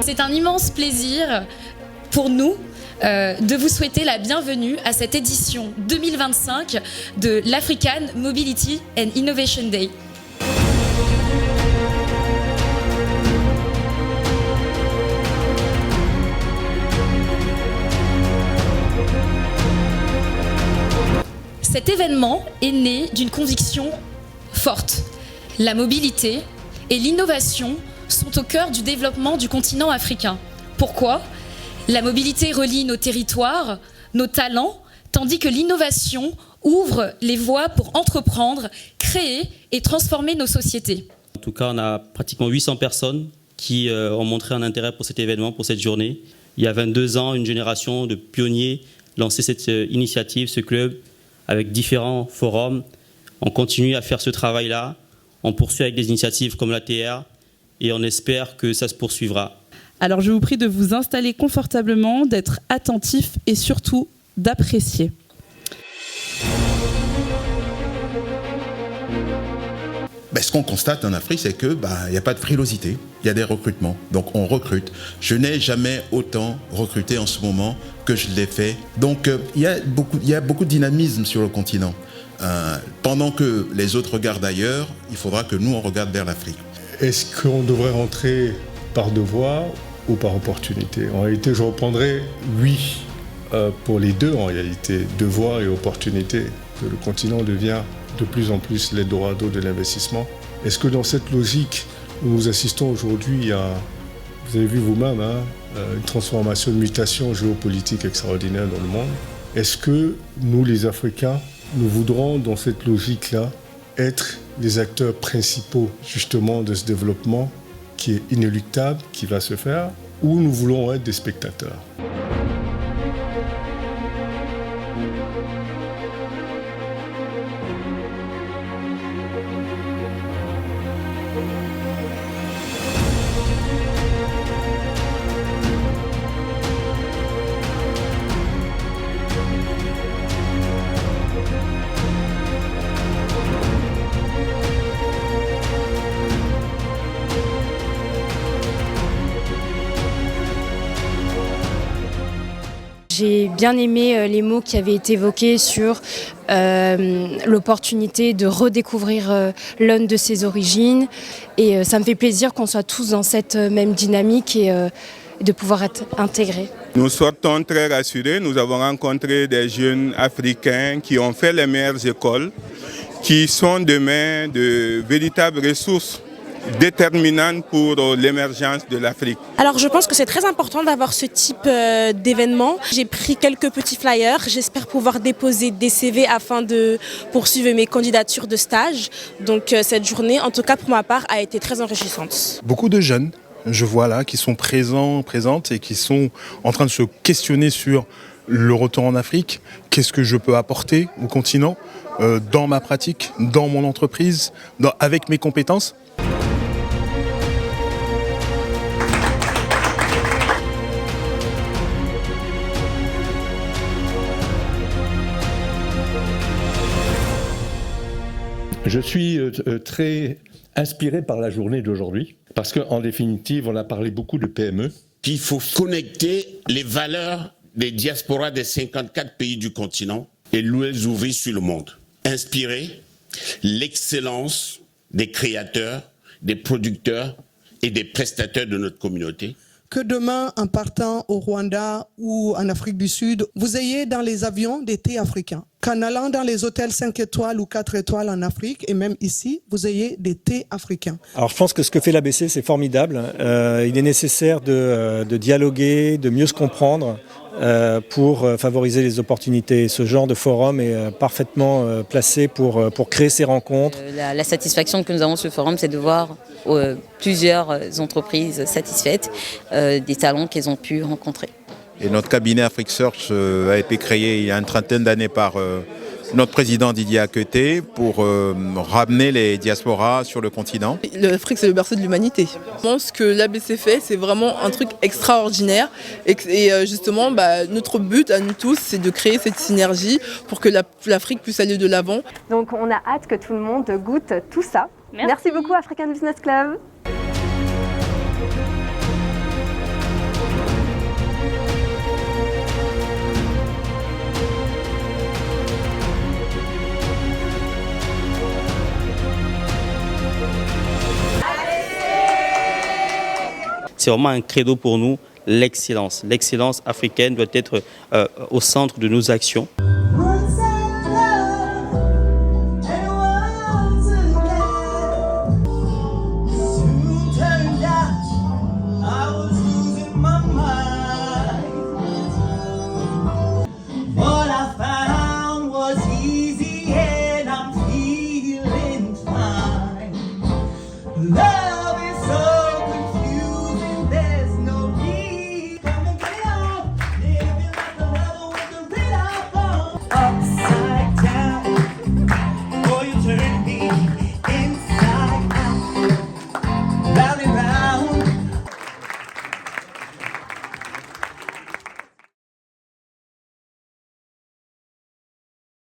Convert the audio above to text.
C'est un immense plaisir pour nous de vous souhaiter la bienvenue à cette édition 2025 de l'African Mobility and Innovation Day. Cet événement est né d'une conviction forte. La mobilité et l'innovation sont au cœur du développement du continent africain. Pourquoi ? La mobilité relie nos territoires, nos talents, tandis que l'innovation ouvre les voies pour entreprendre, créer et transformer nos sociétés. En tout cas, on a pratiquement 800 personnes qui ont montré un intérêt pour cet événement, pour cette journée. Il y a 22 ans, une génération de pionniers lançait cette initiative, ce club, avec différents forums. On continue à faire ce travail-là. On poursuit avec des initiatives comme l'ATR et on espère que ça se poursuivra. Alors je vous prie de vous installer confortablement, d'être attentif et surtout d'apprécier. Ce qu'on constate en Afrique, c'est qu'il n'y a pas de frilosité, il y a des recrutements. Donc on recrute. Je n'ai jamais autant recruté en ce moment que je l'ai fait. Donc il y a beaucoup de dynamisme sur le continent. Pendant que les autres regardent ailleurs, il faudra que nous, on regarde vers l'Afrique. Est-ce qu'on devrait rentrer par devoir ou par opportunité? En réalité, je reprendrai oui pour les deux, en réalité, devoir et opportunité. Que le continent devient de plus en plus l'Eldorado de l'investissement. Est-ce que dans cette logique où nous assistons aujourd'hui à, vous avez vu vous-même, une transformation, une mutation géopolitique extraordinaire dans le monde, est-ce que nous, les Africains, nous voudrons dans cette logique-là être les acteurs principaux justement de ce développement qui est inéluctable, qui va se faire, ou nous voulons être des spectateurs? J'ai bien aimé les mots qui avaient été évoqués sur l'opportunité de redécouvrir l'une de ses origines. Et ça me fait plaisir qu'on soit tous dans cette même dynamique et de pouvoir être intégrés. Nous sortons très rassurés. Nous avons rencontré des jeunes Africains qui ont fait les meilleures écoles, qui sont demain de véritables ressources déterminante pour l'émergence de l'Afrique. Alors je pense que c'est très important d'avoir ce type d'événement. J'ai pris quelques petits flyers, j'espère pouvoir déposer des CV afin de poursuivre mes candidatures de stage. Donc cette journée, en tout cas pour ma part, a été très enrichissante. Beaucoup de jeunes, je vois là, qui sont présentes et qui sont en train de se questionner sur le retour en Afrique. Qu'est-ce que je peux apporter au continent dans ma pratique, dans mon entreprise, avec mes compétences. Je suis très inspiré par la journée d'aujourd'hui, parce qu'en définitive, on a parlé beaucoup de PME. Il faut connecter les valeurs des diasporas des 54 pays du continent et les ouvrir sur le monde. Inspirer l'excellence des créateurs, des producteurs et des prestataires de notre communauté. Que demain, en partant au Rwanda ou en Afrique du Sud, vous ayez dans les avions des thés africains. Qu'en allant dans les hôtels 5 étoiles ou 4 étoiles en Afrique, et même ici, vous ayez des thés africains. Alors je pense que ce que fait l'ABC, c'est formidable. Il est nécessaire de dialoguer, de mieux se comprendre pour favoriser les opportunités. Ce genre de forum est parfaitement placé pour créer ces rencontres. La satisfaction que nous avons sur ce forum, c'est de voir plusieurs entreprises satisfaites des talents qu'elles ont pu rencontrer. Et notre cabinet Afrique Search a été créé il y a une trentaine d'années par notre président Didier Aketé pour ramener les diasporas sur le continent. L'Afrique, c'est le berceau de l'humanité. Je pense que l'ABC fait, c'est vraiment un truc extraordinaire. Et justement, notre but à nous tous, c'est de créer cette synergie pour que l'Afrique puisse aller de l'avant. Donc on a hâte que tout le monde goûte tout ça. Merci beaucoup African Business Club. C'est vraiment un credo pour nous, l'excellence. L'excellence africaine doit être au centre de nos actions.